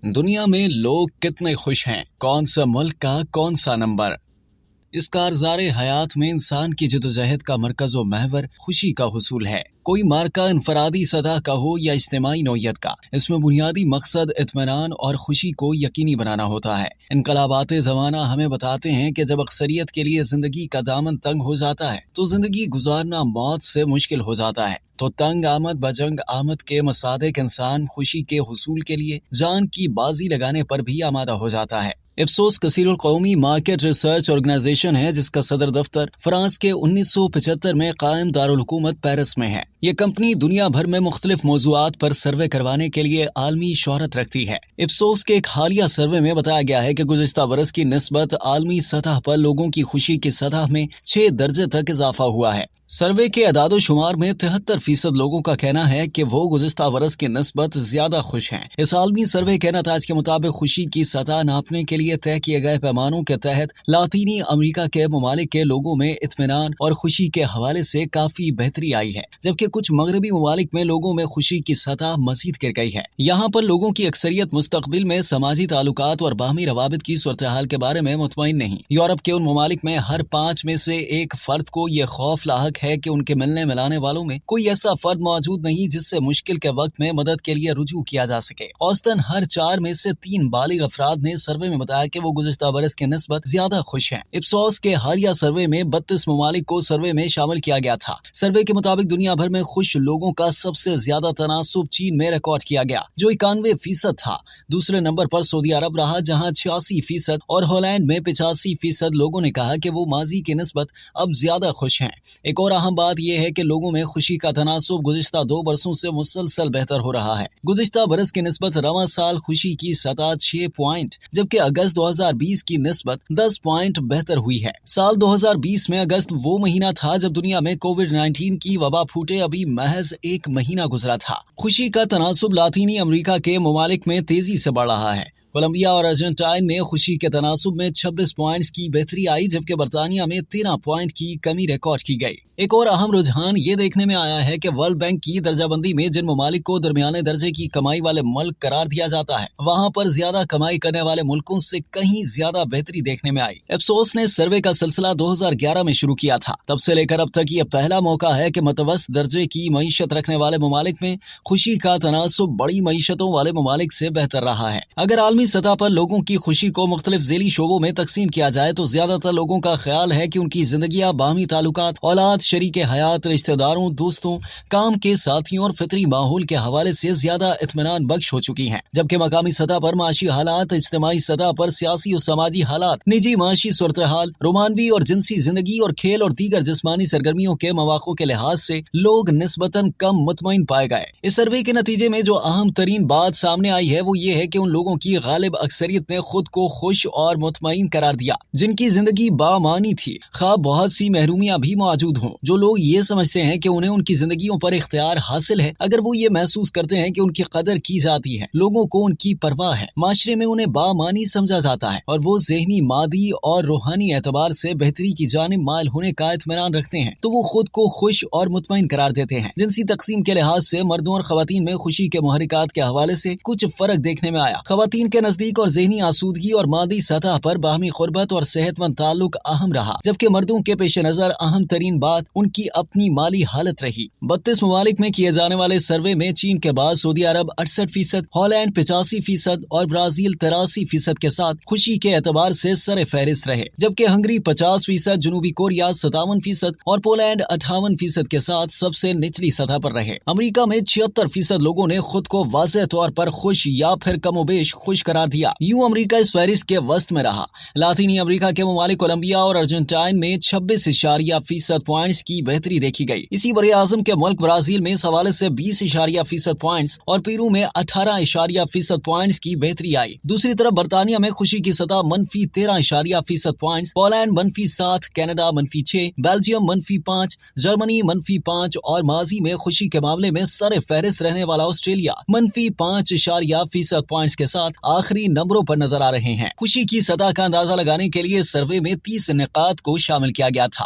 دنیا میں لوگ کتنے خوش ہیں؟ کون سا ملک کا کون سا نمبر؟ اس کارزار حیات میں انسان کی جدوجہد کا مرکز و محور خوشی کا حصول ہے۔ کوئی مارکہ انفرادی سطح کا ہو یا اجتماعی نوعیت کا، اس میں بنیادی مقصد اطمینان اور خوشی کو یقینی بنانا ہوتا ہے۔ انقلابات زمانہ ہمیں بتاتے ہیں کہ جب اکثریت کے لیے زندگی کا دامن تنگ ہو جاتا ہے تو زندگی گزارنا موت سے مشکل ہو جاتا ہے۔ تو تنگ آمد بجنگ آمد کے مصادق انسان خوشی کے حصول کے لیے جان کی بازی لگانے پر بھی آمادہ ہو جاتا ہے۔ اپسوس کثیر القومی مارکیٹ ریسرچ آرگنائزیشن ہے جس کا صدر دفتر فرانس کے 1975 میں قائم دارالحکومت پیرس میں ہے۔ یہ کمپنی دنیا بھر میں مختلف موضوعات پر سروے کروانے کے لیے عالمی شہرت رکھتی ہے۔ اپسوس کے ایک حالیہ سروے میں بتایا گیا ہے کہ گزشتہ برس کی نسبت عالمی سطح پر لوگوں کی خوشی کی سطح میں 6 درجے تک اضافہ ہوا ہے۔ سروے کے اعداد و شمار میں 73% لوگوں کا کہنا ہے کہ وہ گزشتہ برس کی نسبت زیادہ خوش ہیں۔ اس عالمی سروے کے نتائج کے مطابق خوشی کی سطح ناپنے کے لیے طے کیے گئے پیمانوں کے تحت لاطینی امریکہ کے ممالک کے لوگوں میں اطمینان اور خوشی کے حوالے سے کافی بہتری آئی ہے، جبکہ کچھ مغربی ممالک میں لوگوں میں خوشی کی سطح مزید گر گئی ہے۔ یہاں پر لوگوں کی اکثریت مستقبل میں سماجی تعلقات اور باہمی روابط کی صورتحال کے بارے میں مطمئن نہیں۔ یورپ کے ان ممالک میں ہر 5 میں سے ایک فرد کو یہ خوف لاحق ہے کہ ان کے ملنے ملانے والوں میں کوئی ایسا فرد موجود نہیں جس سے مشکل کے وقت میں مدد کے لیے رجوع کیا جا سکے۔ اوسطاً ہر 4 میں سے 3 بالغ افراد نے سروے میں بتایا کہ وہ گزشتہ برس کی نسبت زیادہ خوش ہیں۔ اپسوس کے حالیہ سروے میں 32 ممالک کو سروے میں شامل کیا گیا تھا۔ سروے کے مطابق دنیا بھر میں خوش لوگوں کا سب سے زیادہ تناسب چین میں ریکارڈ کیا گیا جو 91% تھا۔ دوسرے نمبر پر سعودی عرب رہا جہاں 86% اور ہالینڈ میں 85% لوگوں نے کہا کہ وہ ماضی کی نسبت اب زیادہ خوش ہیں۔ ایک اور اہم بات یہ ہے کہ لوگوں میں خوشی کا تناسب گزشتہ 2 برسوں سے مسلسل بہتر ہو رہا ہے۔ گزشتہ برس کی نسبت رواں سال خوشی کی سطح 6 پوائنٹ جبکہ اگست 2020 کی نسبت 10 پوائنٹ بہتر ہوئی ہے۔ سال 2020 میں اگست وہ مہینہ تھا جب دنیا میں کووڈ-19 کی وبا پھوٹے ابھی محض 1 مہینہ گزرا تھا۔ خوشی کا تناسب لاطینی امریکہ کے ممالک میں تیزی سے بڑھ رہا ہے۔ کولمبیا اور ارجنٹائن میں خوشی کے تناسب میں 26 پوائنٹس کی بہتری آئی جبکہ برطانیہ میں 13 پوائنٹ کی کمی ریکارڈ کی گئی۔ ایک اور اہم رجحان یہ دیکھنے میں آیا ہے کہ ورلڈ بینک کی درجہ بندی میں جن ممالک کو درمیانے درجے کی کمائی والے ملک قرار دیا جاتا ہے وہاں پر زیادہ کمائی کرنے والے ملکوں سے کہیں زیادہ بہتری دیکھنے میں آئی۔ اپسوس نے سروے کا سلسلہ 2011 میں شروع کیا تھا۔ تب سے لے کر اب تک یہ پہلا موقع ہے کہ متوسط درجے کی معیشت رکھنے والے ممالک میں خوشی کا تناسب بڑی معیشتوں والے ممالک سے بہتر رہا ہے۔ اگر عالمی سطح پر لوگوں کی خوشی کو مختلف ذیلی شعبوں میں تقسیم کیا جائے تو زیادہ تر لوگوں کا خیال ہے کہ ان کی زندگیاں باہمی تعلقات، اولاد، شریک حیات، رشتہ داروں، دوستوں، کام کے ساتھیوں اور فطری ماحول کے حوالے سے زیادہ اطمینان بخش ہو چکی ہیں، جبکہ مقامی سطح پر معاشی حالات، اجتماعی سطح پر سیاسی اور سماجی حالات، نجی معاشی صورتحال، رومانوی اور جنسی زندگی اور کھیل اور دیگر جسمانی سرگرمیوں کے مواقع کے لحاظ سے لوگ نسبتاً کم مطمئن پائے گئے۔ اس سروے کے نتیجے میں جو اہم ترین بات سامنے آئی ہے وہ یہ ہے کہ ان لوگوں کی غالب اکثریت نے خود کو خوش اور مطمئن قرار دیا جن کی زندگی بامعنی تھی، خواہ بہت سی محرومیاں بھی موجود ہوں۔ جو لوگ یہ سمجھتے ہیں کہ انہیں ان کی زندگیوں پر اختیار حاصل ہے، اگر وہ یہ محسوس کرتے ہیں کہ ان کی قدر کی جاتی ہے، لوگوں کو ان کی پرواہ ہے، معاشرے میں انہیں بامعنی سمجھا جاتا ہے اور وہ ذہنی، مادی اور روحانی اعتبار سے بہتری کی جانب مائل ہونے کا اطمینان رکھتے ہیں تو وہ خود کو خوش اور مطمئن قرار دیتے ہیں۔ جنسی تقسیم کے لحاظ سے مردوں اور خواتین میں خوشی کے محرکات کے حوالے سے کچھ فرق دیکھنے میں آیا۔ خواتین کے نزدیک اور ذہنی آسودگی اور مادی سطح پر باہمی قربت اور صحت مند تعلق اہم رہا، جبکہ مردوں کے پیش نظر اہم ترین بات ان کی اپنی مالی حالت رہی۔ 32 ممالک میں کیے جانے والے سروے میں چین کے بعد سعودی عرب 68%، ہالینڈ 85% اور برازیل 83% کے ساتھ خوشی کے اعتبار سے سر فہرست رہے، جبکہ ہنگری 50%، جنوبی کوریا 57% اور پولینڈ 58% کے ساتھ سب سے نچلی سطح پر رہے۔ امریکہ میں 76% لوگوں نے خود کو واضح طور پر خوش یا پھر کم و بیش خوش قرار دیا۔ یوں امریکہ اس فہرست کے وسط میں رہا۔ لاطینی امریکہ کے ممالک کولمبیا اور ارجنٹائن میں 26.% پوائنٹس کی بہتری دیکھی گئی۔ اسی بر اعظم کے ملک برازیل میں اس حوالے سے 20% پوائنٹس اور پیرو میں 18% پوائنٹس کی بہتری آئی۔ دوسری طرف برطانیہ میں خوشی کی سطح -13% points, Poland -7، Canada -6، Belgium -5، Germany -5 اور ماضی میں خوشی کے معاملے میں سر فہرست رہنے والا آسٹریلیا -5% پوائنٹس کے ساتھ آخری نمبروں پر نظر آ رہے ہیں۔ خوشی کی سطح کا اندازہ لگانے کے لیے سروے میں 30 نقاط کو شامل کیا گیا تھا۔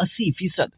80%,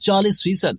40%,